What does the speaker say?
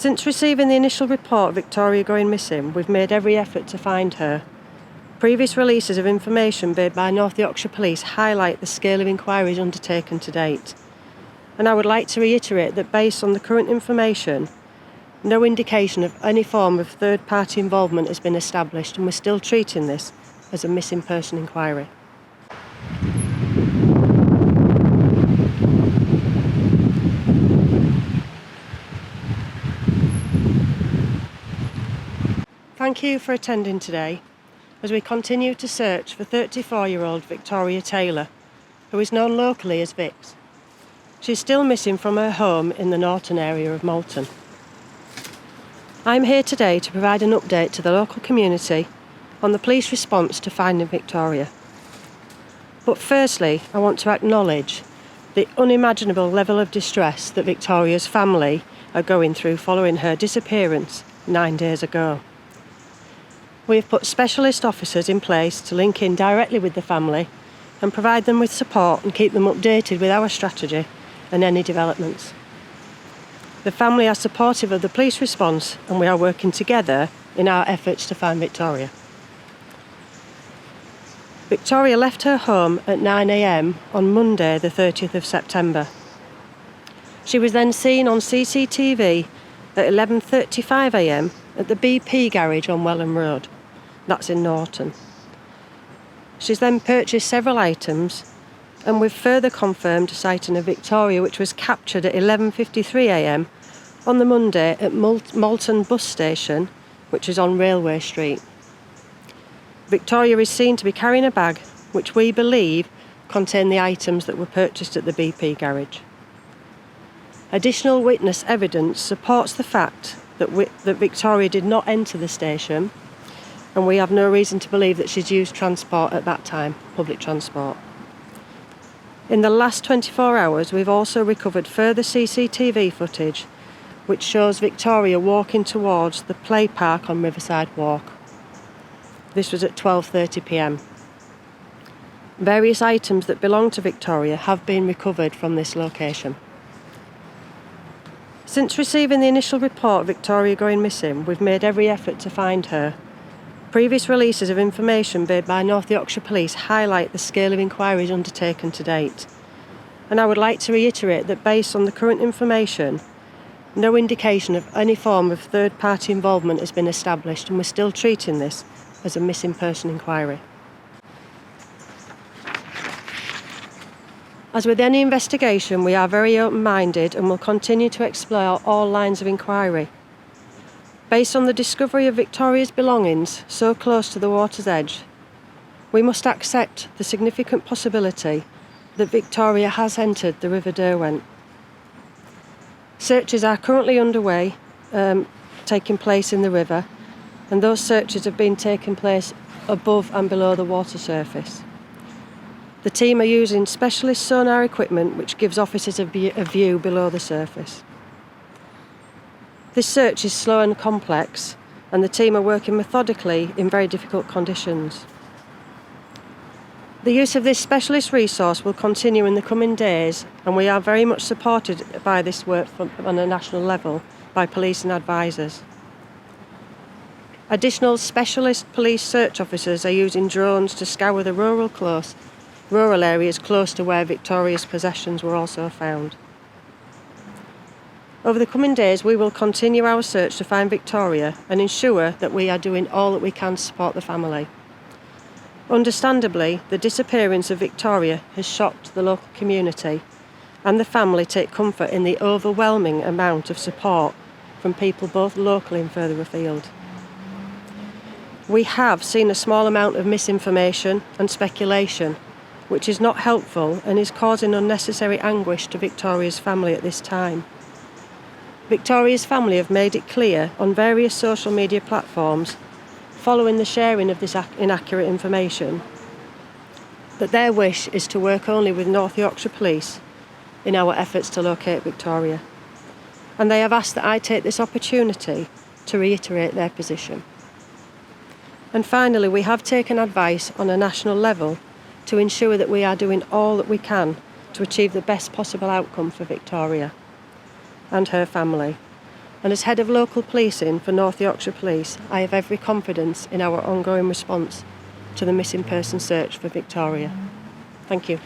Since receiving the initial report of Victoria going missing, we've made every effort to find her. Previous releases of information made by North Yorkshire Police highlight the scale of inquiries undertaken to date. And I would like to reiterate that based on the current information, no indication of any form of third-party involvement has been established, and we're still treating this as a missing person inquiry. Thank you for attending today as we continue to search for 34-year-old Victoria Taylor, who is known locally as Vix. She's still missing from her home in the Norton area of Malton. I'm here today to provide an update to the local community on the police response to finding Victoria. But firstly, I want to acknowledge the unimaginable level of distress that Victoria's family are going through following her disappearance 9 days ago. We have put specialist officers in place to link in directly with the family and provide them with support and keep them updated with our strategy and any developments. The family are supportive of the police response, and we are working together in our efforts to find Victoria. Victoria left her home at 9 a.m. on Monday the 30th of September. She was then seen on CCTV at 11:35 a.m. at the BP garage on Welham Road. That's in Norton. She's then purchased several items, and we've further confirmed a sighting of Victoria, which was captured at 11:53 a.m. on the Monday at Malton bus station, which is on Railway Street. Victoria is seen to be carrying a bag which we believe contained the items that were purchased at the BP garage. Additional witness evidence supports the fact that Victoria did not enter the station, and we have no reason to believe that she's used transport at that time, public transport. In the last 24 hours, we've also recovered further CCTV footage which shows Victoria walking towards the play park on Riverside Walk. This was at 12:30 p.m. Various items that belong to Victoria have been recovered from this location. Since receiving the initial report of Victoria going missing, we've made every effort to find her. Previous releases of information made by North Yorkshire Police highlight the scale of inquiries undertaken to date. And I would like to reiterate that based on the current information, no indication of any form of third-party involvement has been established, and we're still treating this as a missing person inquiry. As with any investigation, we are very open-minded and will continue to explore all lines of inquiry. Based on the discovery of Victoria's belongings so close to the water's edge, we must accept the significant possibility that Victoria has entered the River Derwent. Searches are currently underway, taking place in the river, and those searches have been taking place above and below the water surface. The team are using specialist sonar equipment which gives officers a view below the surface. This search is slow and complex, and the team are working methodically in very difficult conditions. The use of this specialist resource will continue in the coming days, and we are very much supported by this work on a national level by police and advisors. Additional specialist police search officers are using drones to scour the rural areas close to where Victoria's possessions were also found. Over the coming days, we will continue our search to find Victoria and ensure that we are doing all that we can to support the family. Understandably, the disappearance of Victoria has shocked the local community, and the family take comfort in the overwhelming amount of support from people both locally and further afield. We have seen a small amount of misinformation and speculation, which is not helpful and is causing unnecessary anguish to Victoria's family at this time. Victoria's family have made it clear on various social media platforms, following the sharing of this inaccurate information, that their wish is to work only with North Yorkshire Police in our efforts to locate Victoria. And they have asked that I take this opportunity to reiterate their position. And finally, we have taken advice on a national level to ensure that we are doing all that we can to achieve the best possible outcome for Victoria and her family. And as head of local policing for North Yorkshire Police, I have every confidence in our ongoing response to the missing person search for Victoria. Thank you.